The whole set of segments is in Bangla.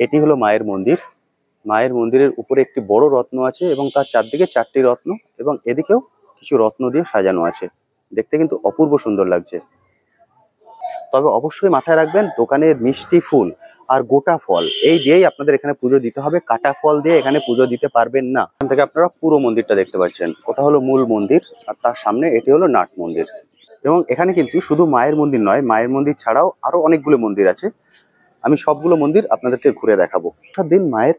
এটি হলো মায়ের মন্দির। মায়ের মন্দিরের উপরে একটি বড় রত্ন আছে এবং তার চারদিকে চারটি রত্ন এবং এদিকেও কিছু রত্ন দিয়ে সাজানো আছে। দেখতে কিন্তু অপূর্ব সুন্দর লাগছে। তবে অবশ্যই মাথায় রাখবেন, দোকানের মিষ্টি ফুল আর গোটা ফল এই দিয়েই আপনাদের এখানে পুজো দিতে হবে। কাটা ফল দিয়ে এখানে পুজো দিতে পারবেন না। এখান থেকে আপনারা পুরো মন্দিরটা দেখতে পাচ্ছেন। ওটা হলো মূল মন্দির আর তার সামনে এটি হলো নাট মন্দির। এবং এখানে কিন্তু শুধু মায়ের মন্দির নয়, মায়ের মন্দির ছাড়াও আরো অনেকগুলো মন্দির আছে। আমি সবগুলো মন্দির আপনাদেরকে ঘুরে দেখাবো। দিন মায়ের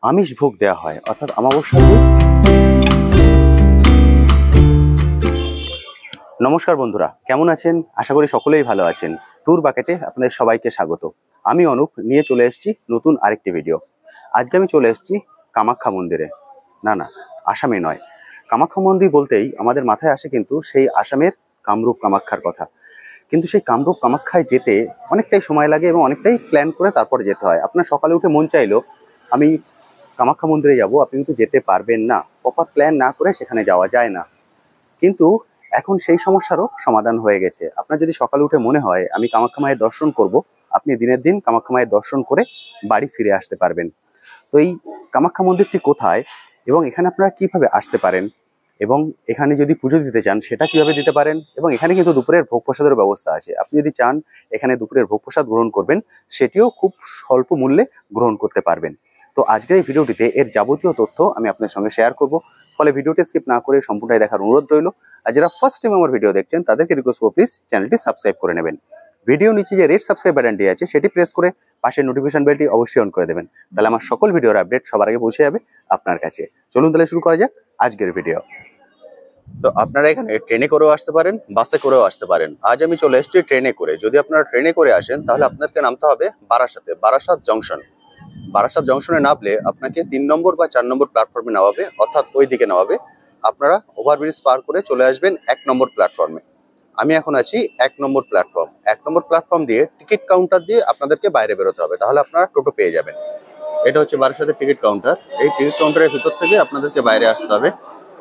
আমিষ ভোগ দেওয়া হয়, অর্থাৎ অমাবস্যার দিন। নমস্কার বন্ধুরা, কেমন আছেন? আশা করি সকলেই ভালো আছেন। ট্যুর বাকেটে আপনাদের সবাইকে স্বাগত। আমি অনুপ নিয়ে চলে এসেছি নতুন আরেকটি ভিডিও। আজকে আমি চলে এসেছি কামাখ্যা মন্দিরে। না, আসামে নয়। কামাখ্যা মন্দির বলতেই আমাদের মাথায় আসে কিন্তু সেই আসামের কামরূপ কামাখ্যার কথা। কিন্তু সেই কামরূপ কামাখ্যায় যেতে অনেকটাই সময় লাগে এবং অনেকটাই প্ল্যান করে তারপরে যেতে হয়। আপনার সকালে উঠে মন চাইলো আমি কামাখ্যা মন্দিরে যাব, আপনি কিন্তু যেতে পারবেন না। প্রপার প্ল্যান না করে সেখানে যাওয়া যায় না। কিন্তু এখন সেই সমস্যারও সমাধান হয়ে গেছে। আপনার যদি সকালে উঠে মনে হয় আমি কামাখ্যা মায়ের দর্শন করব, আপনি দিনের দিন কামাখ্যা মায়ের দর্শন করে বাড়ি ফিরে আসতে পারবেন। তো এই কামাখ্যা মন্দিরটি কোথায় এবং এখানে আপনারা কিভাবে আসতে পারেন এবং এখানে যদি পুজো দিতে চান সেটা কিভাবে দিতে পারেন, এবং এখানে কিন্তু দুপুরের ভোগ প্রসাদের ব্যবস্থা আছে। আপনি যদি চান এখানে দুপুরের ভোগ প্রসাদ গ্রহণ করবেন, সেটিও খুব স্বল্প মূল্যে গ্রহণ করতে পারবেন। তো আজকের এই ভিডিওটিতে এর যাবতীয় তথ্য আমি আপনার সঙ্গে শেয়ার করব। ফলে ভিডিওটি স্কিপ না করে সম্পূর্ণটাই দেখার অনুরোধ রইল। আর যারা ফার্স্ট টাইম আমার ভিডিও দেখছেন তাদেরকে রিকোয়েস্ট করব, প্লিজ চ্যানেলটি সাবস্ক্রাইব করে নেবেন। ভিডিও নিচে যে রেড সাবস্ক্রাইব বাটনটি আছে সেটি প্রেস করে পাশের নোটিফিকেশন বেলটি অবশ্যই অন করে দেবেন। তাহলে আমার সকল ভিডিওর আপডেট সবার আগে পৌঁছে যাবে আপনার কাছে। চলুন তাহলে শুরু করা যাক আজকের ভিডিও। তো আপনারা এখানে ট্রেনে করেও আসতে পারেন, বাসে করেও আসতে পারেন। আজ আমি চলে এসেছি ট্রেনে করে। যদি আপনারা ট্রেনে করে আসেন তাহলে আপনাদেরকে নামতে হবে বারাসাতে, বারাসাত জংশন। বারাসাত জংশনে নামলে আপনাকে 3 নম্বর বা 4 নম্বর প্ল্যাটফর্মে নামাবে, অর্থাৎ ওই দিকে নামাবে। আপনারা ওভারব্রিজ পার করে চলে আসবেন 1 নম্বর প্ল্যাটফর্মে। আমি এখন আছি 1 নম্বর প্ল্যাটফর্ম। 1 নম্বর প্ল্যাটফর্ম দিয়ে টিকিট কাউন্টার দিয়ে আপনাদেরকে বাইরে বেরোতে হবে, তাহলে আপনারা টোটো পেয়ে যাবেন। এটা হচ্ছে বারাসাতের টিকিট কাউন্টার। এই টিকিট কাউন্টারের ভিতর থেকে আপনাদেরকে বাইরে আসতে হবে।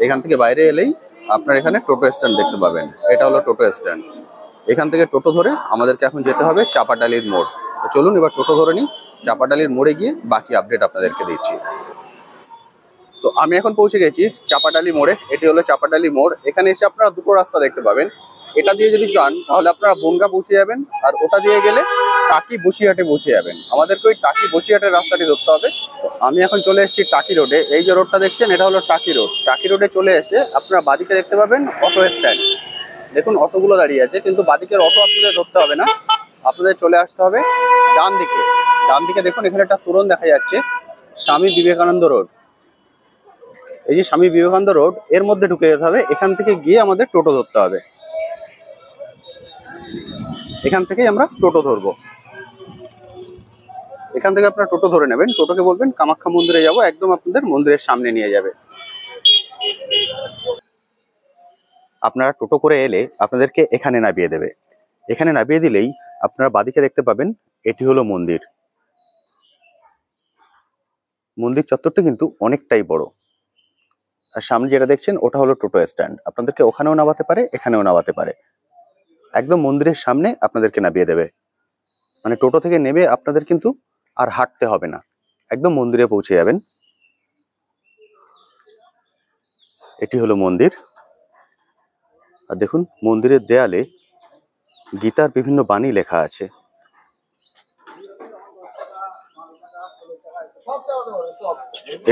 এখান থেকে বাইরে এলেই আপনার এখানে টোটো স্ট্যান্ড দেখতে পাবেন। এটা হলো টোটো স্ট্যান্ড। এখান থেকে টোটো ধরে আমাদেরকে এখন যেতে হবে চাপাডালির মোড়। তো চলুন এবার টোটো ধরে নিই, চাপাডালির মোড়ে গিয়ে বাকি আপডেট আপনাদেরকে দিচ্ছি। তো আমি এখন পৌঁছে গেছি চাপাডালি মোড়ে। এটি হলো চাপাডালি মোড়। এখানে এসে আপনারা দুটো রাস্তা দেখতে পাবেন। এটা দিয়ে যদি যান তাহলে আপনারা বনগা পৌঁছে যাবেন, আর ওটা দিয়ে গেলে টাকি বসিরহাটে পৌঁছে যাবেন। আমাদেরকে ওই টাকি বসিরহাটের রাস্তাটি ধরতে হবে। আমি এখন চলে এসেছি টাকি রোডে। এই যে রোডটা দেখছেন এটা হলো টাকি রোড। টাকি রোডে চলে এসে আপনারা বাদিকে দেখতে পাবেন অটো স্ট্যান্ড। দেখুন অটোগুলো দাঁড়িয়ে আছে, কিন্তু বাদিকের অটো আপনাদের ধরতে হবে না, আপনাদের চলে আসতে হবে ডান দিকে। ডান দিকে দেখুন এখানে একটা তোরণ দেখা যাচ্ছে, স্বামী বিবেকানন্দ রোড। এই যে স্বামী বিবেকানন্দ রোড, এর মধ্যে ঢুকে যেতে হবে। এখান থেকে গিয়ে আমাদের টোটো ধরতে হবে। এখান থেকেই আমরা টোটো ধরবো। এখান থেকে আপনারা টোটো ধরে নেবেন। টোটোকে বলবেন কামাখ্যা মন্দিরে যাব, একদম আপনাদের মন্দিরের সামনে নিয়ে যাবে। আপনারা টোটো করে এলে আপনাদেরকে এখানে নামিয়ে দেবে। এখানে নামিয়ে দিলেই আপনারা বাদিকে দেখতে পাবেন এটি হলো মন্দির। মন্দির চত্বরটা কিন্তু অনেকটাই বড়। আর সামনে যেটা দেখছেন ওটা হলো টোটো স্ট্যান্ড। আপনাদেরকে ওখানেও নামাতে পারে, এখানেও নামাতে পারে। একদম মন্দিরের সামনে আপনাদেরকে নামিয়ে দেবে। মানে টোটো থেকে নেমে আপনাদের কিন্তু আর হাঁটতে হবে না, একদম মন্দিরে পৌঁছে যাবেন। এটি হলো মন্দির। আর দেখুন মন্দিরের দেয়ালে গীতার বিভিন্ন বাণী লেখা আছে।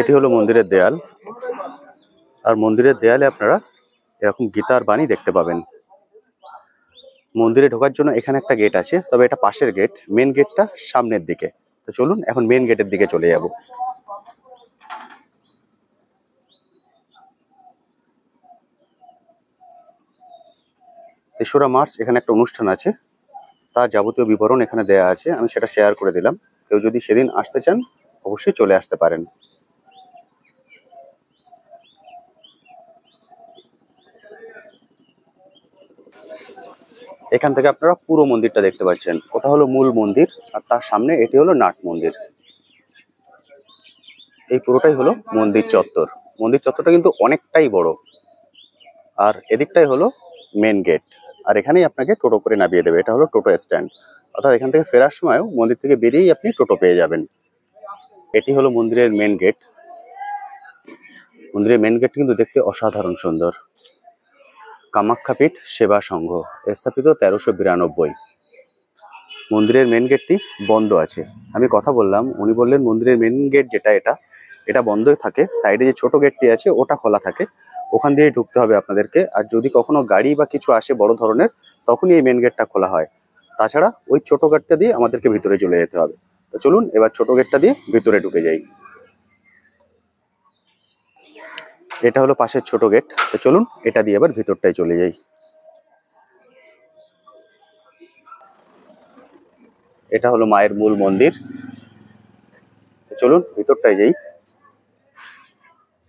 এটি হলো মন্দিরের দেয়াল। আর মন্দিরের দেয়ালে আপনারা এরকম গীতার বাণী দেখতে পাবেন। মন্দিরে ঢোকার জন্য এখানে একটা গেট আছে, তবে এটা পাশের গেট। মেন গেটটা সামনের দিকে। তো চলুন এখন মেন গেটের দিকে চলে যাব। তেসরা মার্চ এখানে একটা অনুষ্ঠান আছে, তার যাবতীয় বিবরণ এখানে দেয়া আছে। আমি সেটা শেয়ার করে দিলাম। কেউ যদি সেদিন আসতে চান অবশ্যই চলে আসতে পারেন। এখান থেকে আপনারা পুরো মন্দিরটা দেখতে পাচ্ছেন। ওটা হলো মূল মন্দির আর তার সামনে এটি হলো নাট মন্দির। এই পুরোটাই হলো মন্দির চত্বর। মন্দির চত্বরটা কিন্তু অনেকটাই বড়। আর এদিকটাই হলো মেন গেট। আর এখানেই আপনাকে টোটো করে নামিয়ে দেবে। এটা হলো টোটো স্ট্যান্ড। অর্থাৎ এখান থেকে ফেরার সময়ও মন্দির থেকে বেরিয়েই আপনি টোটো পেয়ে যাবেন। এটি হলো মন্দিরের মেন গেট। মন্দিরের মেন গেট কিন্তু দেখতে অসাধারণ সুন্দর। কামাখ্যাপীঠ সেবা সংঘ, স্থাপিত 1392। মন্দিরের মেন গেটটি বন্ধ আছে। আমি কথা বললাম, উনি বললেন মন্দিরের মেন গেট যেটা এটা এটা বন্ধই থাকে, সাইডে যে ছোট গেটটি আছে ওটা খোলা থাকে, ওখান দিয়ে ঢুকতে হবে আপনাদেরকে। আর যদি কখনো গাড়ি বা কিছু আসে বড় ধরনের, তখনই এই মেন গেটটা খোলা হয়। তাছাড়া ওই ছোট গেটটা দিয়ে আমাদেরকে ভিতরে চলে যেতে হবে। তো চলুন এবার ছোট গেটটা দিয়ে ভিতরে ঢুকে যাই। এটা হলো পাশের ছোট গেট। তো চলুন এটা দিয়ে এবার ভিতরটায় চলে যাই। এটা হলো মায়ের মূল মন্দির। তো চলুন ভিতরটায় যাই।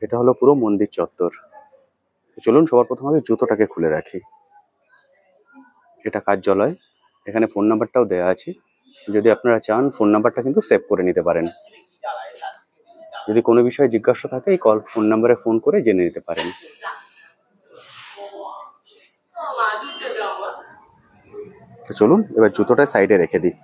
এটা হলো পুরো মন্দির চত্বর। তো চলুন সবার প্রথম আগে জুতোটাকে খুলে রাখি। এটা কার্যালয়, এখানে ফোন নাম্বারটাও দেওয়া আছে। যদি আপনারা চান ফোন নাম্বারটা কিন্তু সেভ করে নিতে পারেন। যদি কোনো বিষয়ে জিজ্ঞাসা থাকে এই ফোন নাম্বারে ফোন করে জেনে নিতে পারেন। তো চলুন এবার জুতোটা সাইডে রেখে দিই।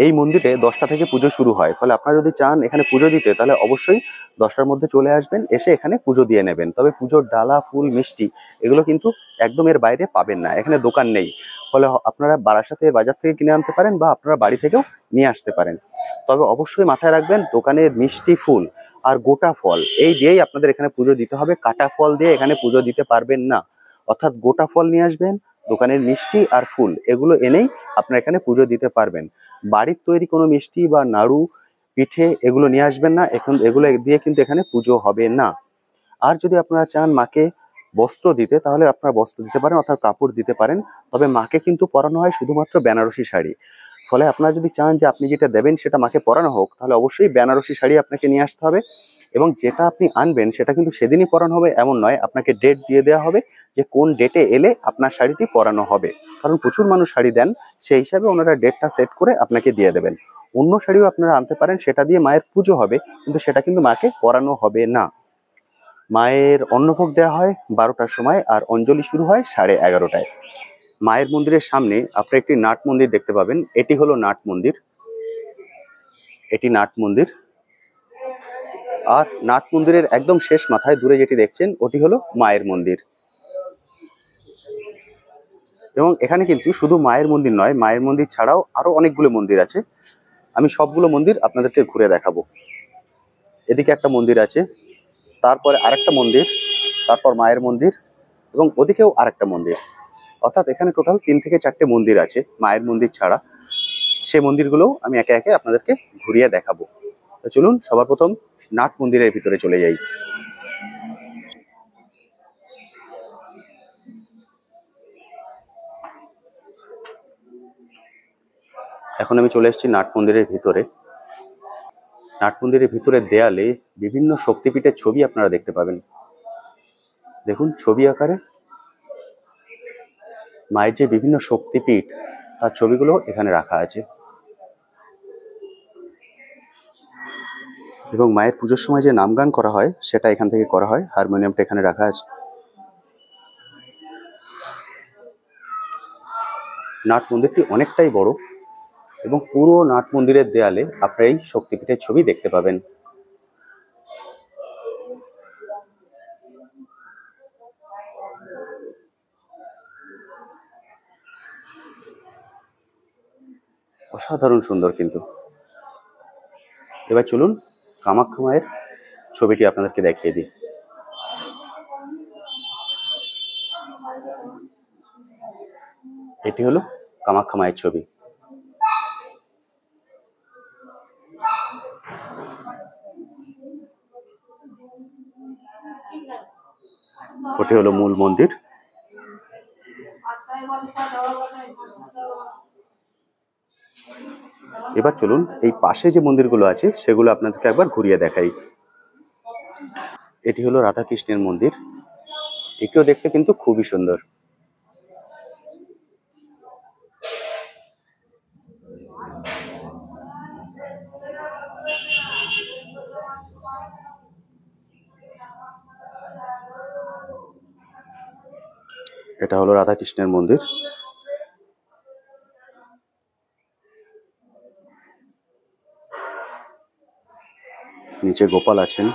এই মন্দিরে 10টা থেকে পুজো শুরু হয়, ফলে আপনারা যদি চান এখানে পুজো দিতে তাহলে অবশ্যই 10টার মধ্যে চলে আসবেন, এসে এখানে পুজো দিয়ে নেবেন। তবে পুজোর ডালা, ফুল, মিষ্টি এগুলো কিন্তু একদম এর বাইরে পাবেন না, এখানে দোকান নেই। ফলে আপনারা বারাসাতে বাজার থেকে কিনে আনতে পারেন বা আপনারা বাড়ি থেকেও নিয়ে আসতে পারেন। তবে অবশ্যই মাথায় রাখবেন দোকানের মিষ্টি, ফুল আর গোটা ফল এই দিয়েই আপনাদের এখানে পুজো দিতে হবে। কাটা ফল দিয়ে এখানে পুজো দিতে পারবেন না। অর্থাৎ গোটা ফল নিয়ে আসবেন, দোকানের মিষ্টি আর ফুল এগুলো এনেই আপনারা এখানে পুজো দিতে পারবেন। বাড়ির তৈরি কোনো মিষ্টি বা নাড়ু, পিঠে এগুলো নিয়ে আসবেন না, এখন এগুলো দিয়ে কিন্তু এখানে পুজো হবে না। আর যদি আপনারা চান মাকে বস্ত্র দিতে তাহলে আপনারা বস্ত্র দিতে পারেন, অর্থাৎ কাপড় দিতে পারেন। তবে মাকে কিন্তু পরানো হয় শুধুমাত্র বেনারসি শাড়ি। ফলে আপনারা যদি চান যে আপনি যেটা দেবেন সেটা মাকে পরানো হোক, তাহলে অবশ্যই বেনারসি শাড়ি আপনাকে নিয়ে আসতে হবে। এবং যেটা আপনি আনবেন সেটা কিন্তু সেদিনই পরানো হবে এমন নয়, আপনাকে ডেট দিয়ে দেওয়া হবে যে কোন ডেটে এলে আপনার শাড়িটি পরানো হবে। কারণ প্রচুর মানুষ শাড়ি দেন, সেই হিসাবে ওনারা ডেটটা সেট করে আপনাকে দিয়ে দেবেন। অন্য শাড়িও আপনারা আনতে পারেন, সেটা দিয়ে মায়ের পুজো হবে, কিন্তু সেটা কিন্তু মাকে পরানো হবে না। মায়ের অন্নভোগ দেওয়া হয় 12টার সময়, আর অঞ্জলি শুরু হয় 11:30টায়। মায়ের মন্দিরের সামনে আপনি একটি নাট মন্দির দেখতে পাবেন, এটি হলো নাট মন্দির। এটি নাট মন্দির। আর নাট মন্দিরের একদম শেষ মাথায় দূরে যেটি দেখছেন ওটি হলো মায়ের মন্দির। এবং এখানে কিন্তু শুধু মায়ের মন্দির নয়, মায়ের মন্দির ছাড়াও আরো অনেকগুলো মন্দির আছে। আমি সবগুলো মন্দির আপনাদেরকে ঘুরে দেখাবো। এদিকে একটা মন্দির আছে, তারপরে আরেকটা মন্দির, তারপর মায়ের মন্দির, এবং ওদিকেও আরেকটা মন্দির। অর্থাৎ এখানে টোটাল 3 থেকে 4টে মন্দির আছে মায়ের মন্দির ছাড়া। সেই মন্দিরগুলোও আমি একে একে আপনাদেরকে ঘুরিয়ে দেখাবো। তো চলুন সবার প্রথম নাট মন্দিরের ভিতরে চলে যাই। এখন আমি চলে এসেছি নাট মন্দিরের ভিতরে। নাট মন্দিরের ভিতরের দেয়ালে বিভিন্ন শক্তিপীঠের ছবি আপনারা দেখতে পাবেন। দেখুন ছবি আকারে মায়ের যে বিভিন্ন শক্তিপীঠ তার ছবিগুলো এখানে রাখা আছে। এবং মায়ের পুজোর সময় যে নাম গান করা হয় সেটা এখান থেকে করা হয়, হারমোনিয়ামটা এখানে রাখা আছে। নাট মন্দিরটি অনেকটাই বড়, এবং পুরো নাট মন্দিরের দেয়ালে আপনারা এই শক্তিপীঠের ছবি দেখতে পাবেন। অসাধারণ সুন্দর কিন্তু। এবার চলুন কামাখ্যা মায়ের ছবিটি আপনাদেরকে দেখিয়ে দিই। এটি হলো কামাখ্যা মায়ের ছবি। ওটি হলো মূল মন্দির। এবার চলুন এই পাশে যে মন্দিরগুলো আছে সেগুলো আপনাদেরকে একবার ঘুরিয়ে দেখাই। এটি হলো রাধাকৃষ্ণের মন্দির, এটিও দেখতে কিন্তু খুবই সুন্দর। এটা হলো রাধাকৃষ্ণের মন্দির। নিচে গোপাল আছেন।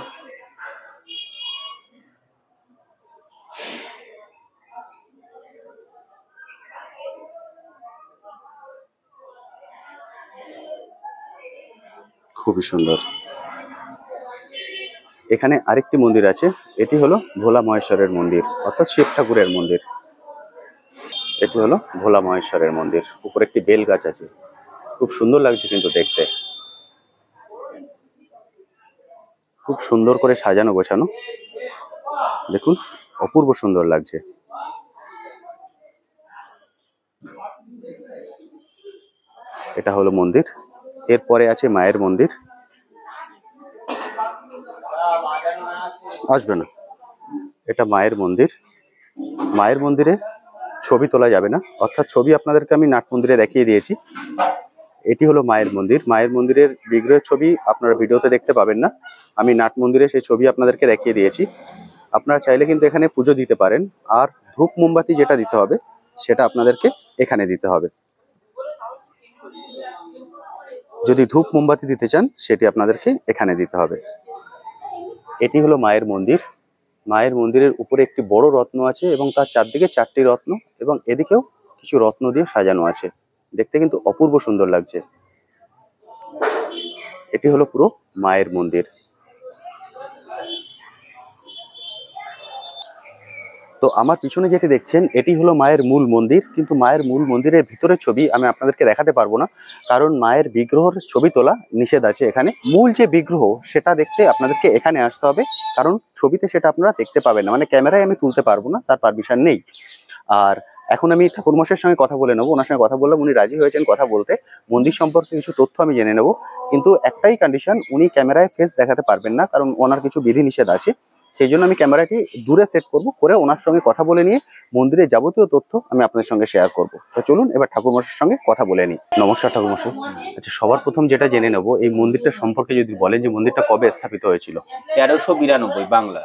খুবই সুন্দর। এখানে আরেকটি মন্দির আছে, এটি হলো ভোলা মহেশ্বরের মন্দির, অর্থাৎ শিব ঠাকুরের মন্দির। এটি হলো ভোলা মহেশ্বরের মন্দির। উপরে একটি বেল গাছ আছে, খুব সুন্দর লাগছে কিন্তু দেখতে। খুব সুন্দর করে সাজানো গোছানো, দেখুন অপূর্ব সুন্দর লাগছে। এটা হলো মন্দির। এরপরে আছে মায়ের মন্দির। আসবে না, এটা মায়ের মন্দির। মায়ের মন্দিরে ছবি তোলা যাবে না, অর্থাৎ ছবি আপনাদেরকে আমি নাট মন্দিরে দেখিয়ে দিয়েছি। এটি হলো মায়ের মন্দির। মায়ের মন্দিরের বিগ্রহের ছবি আপনারা ভিডিওতে দেখতে পাবেন না, আমি নাট মন্দিরে সেই ছবি আপনাদেরকে দেখিয়ে দিয়েছি। আপনারা চাইলে কিন্তু এখানে পুজো দিতে পারেন। আর ধূপ মোমবাতি যেটা দিতে হবে সেটা আপনাদেরকে এখানে দিতে হবে। যদি ধূপ মোমবাতি দিতে চান সেটি আপনাদেরকে এখানে দিতে হবে। এটি হলো মায়ের মন্দির। মায়ের মন্দিরের উপরে একটি বড় রত্ন আছে এবং তার চারদিকে চারটি রত্ন, এবং এদিকেও কিছু রত্ন দিয়ে সাজানো আছে। দেখতে কিন্তু অপূর্ব সুন্দর লাগছে। এটি হলো পুরো মায়ের মন্দির। তো আমার পিছনে যেটি দেখছেন এটি হলো মায়ের মূল মন্দির, কিন্তু মায়ের মূল মন্দিরের ভিতরের ছবি আমি আপনাদেরকে দেখাতে পারবো না, কারণ মায়ের বিগ্রহের ছবি তোলা নিষেধ আছে এখানে। মূল যে বিগ্রহ সেটা দেখতে আপনাদেরকে এখানে আসতে হবে, কারণ ছবিতে সেটা আপনারা দেখতে পাবেন না, মানে ক্যামেরায় আমি তুলতে পারবো না, তার পারমিশন নেই। আর এখন আমি ঠাকুরমশাইয়ের সঙ্গে কথা বলে নেবো, ওনার সঙ্গে কথা বললাম, উনি রাজি হয়েছেন কথা বলতে। মন্দির সম্পর্কে কিছু তথ্য আমি জেনে নেব, কিন্তু একটাই কন্ডিশন, উনি ক্যামেরায় ফেস দেখাতে পারবেন না, কারণ ওনার কিছু বিধিনিষেধ আছে। সেই জন্য আমি ক্যামেরাটি দূরে সেট করব, করে ওনার সঙ্গে কথা বলে নিয়ে মন্দিরের যাবতীয় তথ্য আমি আপনাদের সঙ্গে শেয়ার করব। তো চলুন এবার ঠাকুরমশাইয়ের সঙ্গে কথা বলে নিই। নমস্কার ঠাকুরমশাই। আচ্ছা, সবার প্রথম যেটা জেনে নেব, এই মন্দিরটা সম্পর্কে যদি বলেন যে মন্দিরটা কবে স্থাপিত হয়েছিল? 1392 বাংলা।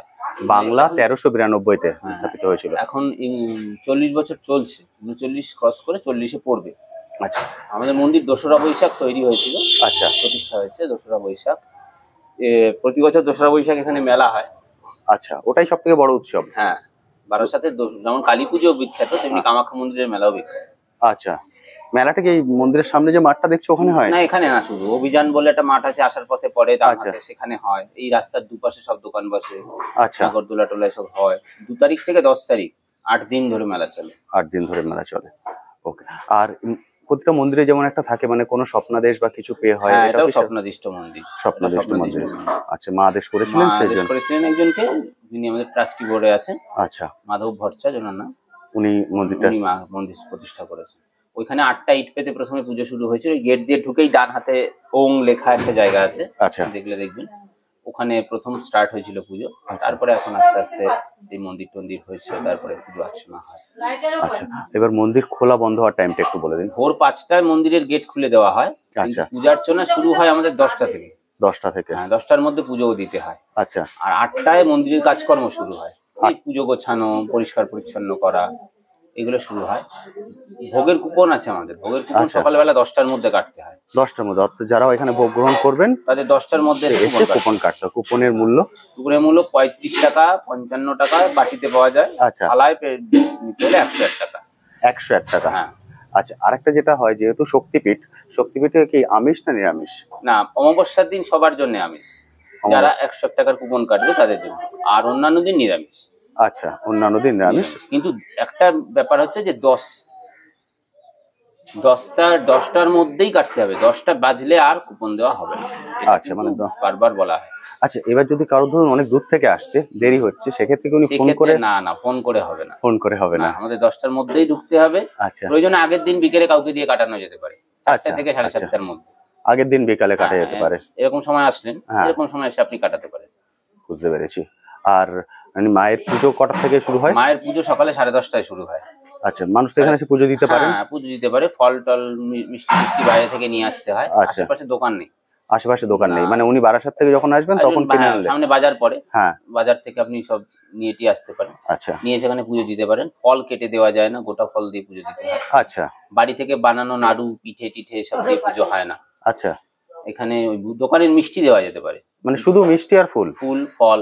1392-তে স্থাপিত হয়েছিল। এখন 40 বছর চলছে, 39 ক্রস করে 40-এ পড়বে। আচ্ছা, আমাদের মন্দির 2রা বৈশাখ তৈরি হয়েছিল। আচ্ছা, প্রতিষ্ঠা হয়েছে 2রা বৈশাখ। প্রতি বছর 2রা বৈশাখ এখানে মেলা হয়। আচ্ছা, ওটাই সব থেকে বড় উৎসব। হ্যাঁ, বারাসাতে যেমন কালী পুজো বিখ্যাত, তেমনি কামাখ্যা মন্দিরের মেলাও বিখ্যাত। আচ্ছা, মেলাটা কি এই মন্দিরের সামনে যে মাঠটা দেখছো ওখানে হয়? না, এখানে না, শুধু অভিযান বলে একটা মাঠ আছে, আসার পথে পড়ে, সেখানে হয়। এই রাস্তার দুপাশে সব দোকান বসে। আচ্ছা, নাগরদোলা টোলা সব হয়। 2 তারিখ থেকে 10 তারিখ 8 দিন ধরে মেলা চলে। 8 দিন ধরে মেলা চলে। ওকে। আর প্রতিটা মন্দিরে যেমন একটা থাকে, মানে কোনো স্বপ্নাদেশ বা কিছু পেয়ে হয়, এটাও স্বপ্নাদিষ্ট মন্দির। স্বপ্নাদিষ্ট মন্দির। আচ্ছা, মা আদেশ করেছিলেন সেইজন? করেছিলেন একজনকে, যিনি আমাদের ট্রাস্টি বোর্ডে আছেন। আচ্ছা, মাধব ভট্টাচার্য ওনার নাম। উনি মন্দিরটা মন্দির প্রতিষ্ঠা করেছেন। ওইখানে 8টা ইট পেতে প্রথমে পুজো শুরু হয়েছিল। ওই গেট দিয়ে ঢুকেই ডান হাতে ওং লেখা একটা জায়গা আছে। আচ্ছা, দেখলে দেখবেন ওখানে প্রথম স্টার্ট হয়েছিল পুজো। তারপরে এখন আস্তে আস্তে এই মন্দির টন্দির হয়েছে, তারপরে পুজো অর্চনা হয়। আচ্ছা, এবার মন্দির খোলা বন্ধ হওয়ার টাইমটা একটু বলে দিন। ভোর 5টায় মন্দিরের গেট খুলে দেওয়া হয়। আচ্ছা, পূজা অর্চনা শুরু হয় আমাদের 10টা থেকে। 10টা থেকে? হ্যাঁ, 10টার মধ্যে পুজোও দিতে হয়। আচ্ছা, আর 8টায় মন্দিরের কাজকর্ম শুরু হয়। এই পুজো গোছানো, পরিষ্কার পরিচ্ছন্ন করা, এগুলো শুরু হয়। ভোগের কুপন আছে আমাদের। ভোগের কুপন সকালবেলা 10টার মধ্যে কাটতে হয়। 10টার মধ্যে? অর্থাৎ যারা এখানে ভোগ গ্রহণ করবেন তাদের 10টার মধ্যে এসে কুপন কাটতে। কুপনের মূল্য 35 টাকা, 55 টাকা বাটিতে পাওয়া যায়। আচ্ছা, থালায় নিতে হলে 101 টাকা। 101 টাকা। হ্যাঁ। আচ্ছা, আরেকটা যেটা হয়, যেহেতু শক্তিপীঠ, শক্তিপীঠে কি আমিষ না নিরামিষ? না, অমাবস্যার দিন সবার জন্য আমিষ। যারা 101 টাকার কুপন কাটবে তাদের জন্য, আর অন্যান্য দিন নিরামিষ। আচ্ছা, অন্যান্য দিন নিরামিষ। কিন্তু একটা ব্যাপার হচ্ছে যে 10টার মধ্যেই কাটতে হবে। 10টা বাজলে আর কুপন দেওয়া হবে না। আচ্ছা, মানে বারবার বলা হয়। আচ্ছা, এবার যদি কারো ধরুন অনেক দূর থেকে আসছে, দেরি হচ্ছে, সেক্ষেত্রে কি উনি ফোন করে? না, ফোন করে হবে না। ফোন করে হবে না, আমাদের 10টার মধ্যেই ঢুকতে হবে। আচ্ছা, প্রয়োজনে আগের দিন বিকেলে কাউকে দিয়ে কাটানো যেতে পারে। 4টা থেকে 7:30টার মধ্যে। আগের দিন বিকালে কাটা যেতে পারে। এরকম সময় আসলেন, এরকম সময় এসে আপনি কাটাতে পারেন। বুঝতে পেরেছি। আর মায়ের পুজো কটা থেকে শুরু হয়? মায়ের পুজো সকালে 10:30টায় শুরু হয়। আচ্ছা, মানুষ তো এখানে এসে পুজো দিতে পারে? হ্যাঁ, পুজো দিতে পারে। ফল টল মিষ্টি বাইরে থেকে নিয়ে আসতে হয়। আশেপাশে দোকান নেই। আশেপাশে দোকান নেই, মানে উনি বারাসাত থেকে যখন আসবেন তখন কিনে আনলেন? সামনে বাজার পড়ে, হ্যাঁ, বাজার থেকে আপনি সব নিয়ে আসতে পারেন। আচ্ছা, নিয়ে সেখানে পুজো দিতে পারেন। ফল কেটে দেওয়া যায় না, গোটা ফল দিয়ে পুজো দিতে হয়। আচ্ছা, বাড়ি থেকে বানানো নাড়ু, পিঠে টিঠে সব দিয়ে পুজো হয় না। আচ্ছা, এখানে ওই দোকানের মিষ্টি দেওয়া যেতে পারে। মানে শুধু মিষ্টি আর ফুল? ফুল ফল,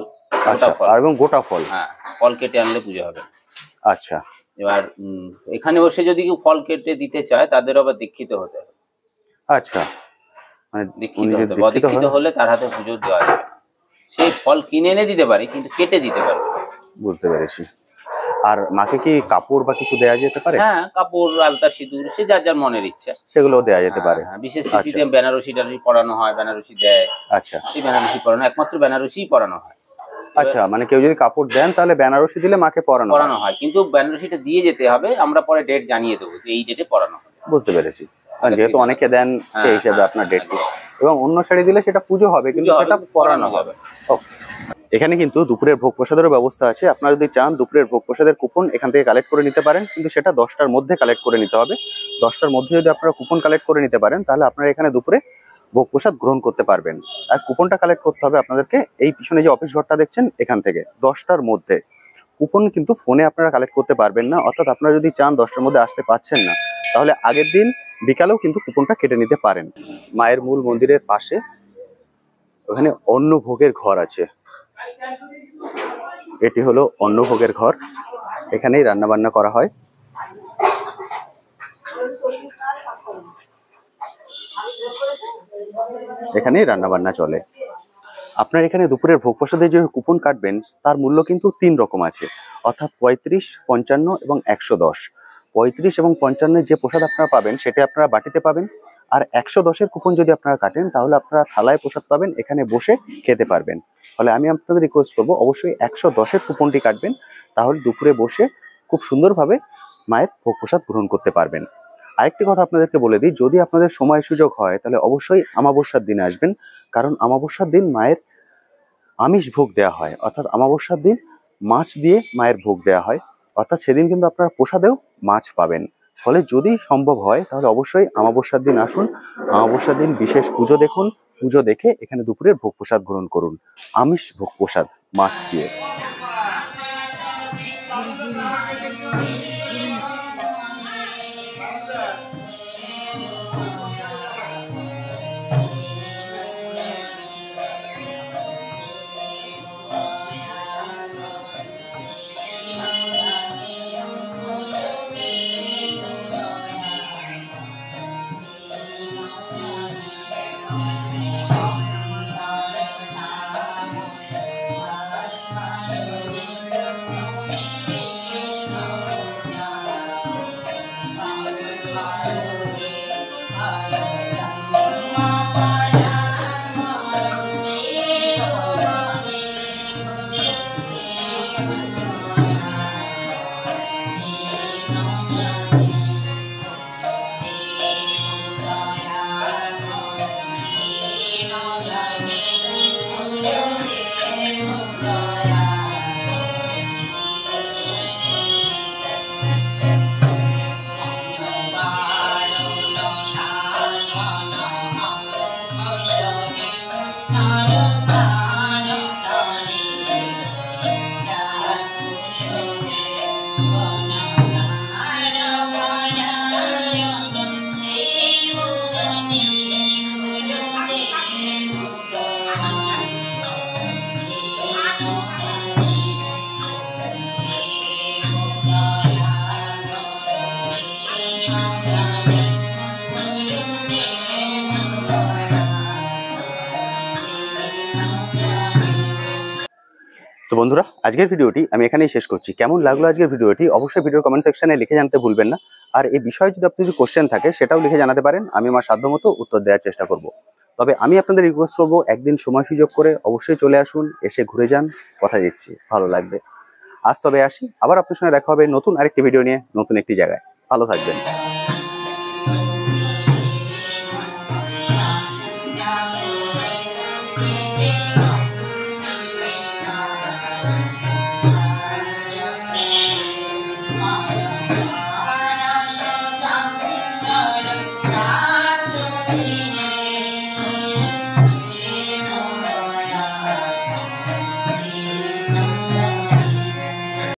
আচ্ছা, গোটা ফল। আর এবং গোটা ফল। হ্যাঁ, ফল কেটে আনলে পুজো হবে। আচ্ছা, এবার এখানে বসে যদি কেউ ফল কেটে দিতে চায় তাদের আবার দীক্ষিত হতে হবে। আচ্ছা, মানে দীক্ষিত হতে হবে। অদীক্ষিত হলে তার হাতে পুজো দেওয়া যাবে। সে ফল কিনে এনে দিতে পারে কিন্তু কেটে দিতে পারবে না। বুঝতে পেরেছি। আর মাকে কি কাপড় বা কিছু দেয়া যেতে পারে? হ্যাঁ, কাপড়, আলতা, সিঁদুর, সে যার যার মনের ইচ্ছা সেগুলো দেয়া যেতে পারে। হ্যাঁ, বিশেষ তিথিতে বেনারসি টারসি পরানো হয়, বেনারসি দেয়। আচ্ছা, সেই বেনারসি পরানো, একমাত্র বেনারসিই পরানো হয়। আচ্ছা, মানে কেউ যদি কাপড় দেন তাহলে বেনারসি দিলে মাকে পরানো হয়, কিন্তু বেনারসিটা দিয়ে যেতে হবে। আমরা পরে ডেট জানিয়ে দেবো যে এই ডেটে পরানো হবে। বুঝতে পেরেছি। যেহেতু অনেকে দেন সেই হিসাবে আপনার ডেটটি, এবং অন্য শাড়ি দিলে সেটা পুজো হবে কিন্তু সেটা পরানো হবে। এখানে কিন্তু দুপুরের ভোগ প্রসাদেরও ব্যবস্থা আছে। আপনারা যদি চান দুপুরের ভোগ প্রসাদের কুপন এখান থেকে কালেক্ট করে নিতে পারেন, কিন্তু সেটা 10টার মধ্যে কালেক্ট করে নিতে হবে। 10টার মধ্যে যদি আপনারা কুপন কালেক্ট করে নিতে পারেন তাহলে আপনারা এখানে দুপুরে ভোগ প্রসাদ গ্রহণ করতে পারবেন। আর কুপনটা কালেক্ট করতে হবে আপনাদেরকে এই পিছনে যে অফিস ঘরটা দেখছেন এখান থেকে 10টার মধ্যে। কুপন কিন্তু ফোনে আপনারা কালেক্ট করতে পারবেন না, অর্থাৎ আপনারা যদি চান 10টার মধ্যে আসতে পারছেন না তাহলে আগের দিন বিকালেও কিন্তু কুপনটা কেটে নিতে পারেন। মায়ের মূল মন্দিরের পাশে ওখানে অন্নভোগের ঘর আছে। এটি হলো অন্নভোগের ঘর, এখানেই রান্না বান্না করা হয়। এখানেই রান্না বান্না চলে। আপনার এখানে দুপুরের ভোগ প্রসাদে যে কুপন কাটবেন তার মূল্য কিন্তু 3 রকম আছে, অর্থাৎ 35, 55 এবং 110। 35 এবং 55 যে প্রসাদ আপনারা পাবেন সেটা আপনারা বাটিতে পাবেন, আর 110-এর কুপন যদি আপনারা কাটেন তাহলে আপনারা থালায় প্রসাদ পাবেন, এখানে বসে খেতে পারবেন। ফলে আমি আপনাদের রিকোয়েস্ট করবো অবশ্যই 110-এর কুপনটি কাটবেন, তাহলে দুপুরে বসে খুব সুন্দরভাবে মায়ের ভোগ প্রসাদ গ্রহণ করতে পারবেন। আরেকটি কথা আপনাদেরকে বলে দিই, যদি আপনাদের সময় সুযোগ হয় তাহলে অবশ্যই আমাবস্যার দিনে আসবেন, কারণ আমাবস্যার দিন মায়ের আমিষ ভোগ দেওয়া হয়, অর্থাৎ আমাবস্যার দিন মাছ দিয়ে মায়ের ভোগ দেওয়া হয়, অর্থাৎ সেদিন কিন্তু আপনারা প্রসাদেও মাছ পাবেন। ফলে যদি সম্ভব হয় তাহলে অবশ্যই আমাবস্যার দিন আসুন, আমাবস্যার দিন বিশেষ পুজো দেখুন, পুজো দেখে এখানে দুপুরের ভোগ প্রসাদ গ্রহণ করুন, আমিষ ভোগ প্রসাদ মাছ দিয়ে। তো বন্ধুরা, আজকের ভিডিওটি আমি এখানেই শেষ করছি। কেমন লাগলো আজকের ভিডিওটি অবশ্যই ভিডিওর কমেন্ট সেকশনে লিখে জানাতে ভুলবেন না। আর এই বিষয়ে যদি আপনার কিছু কোশ্চেন থাকে সেটাও লিখে জানাতে পারেন, আমি আমার সাধ্যমতো উত্তর দেওয়ার চেষ্টা করব। তবে আমি আপনাদের রিকোয়েস্ট করব একদিন সময় সুযোগ করে অবশ্যই চলে আসুন, এসে ঘুরে যান, কথা দিচ্ছি ভালো লাগবে। আজ তবে আসি, আবার আপনার সঙ্গে দেখা হবে নতুন আরেকটি ভিডিও নিয়ে, নতুন একটি জায়গায়। ভালো থাকবেন।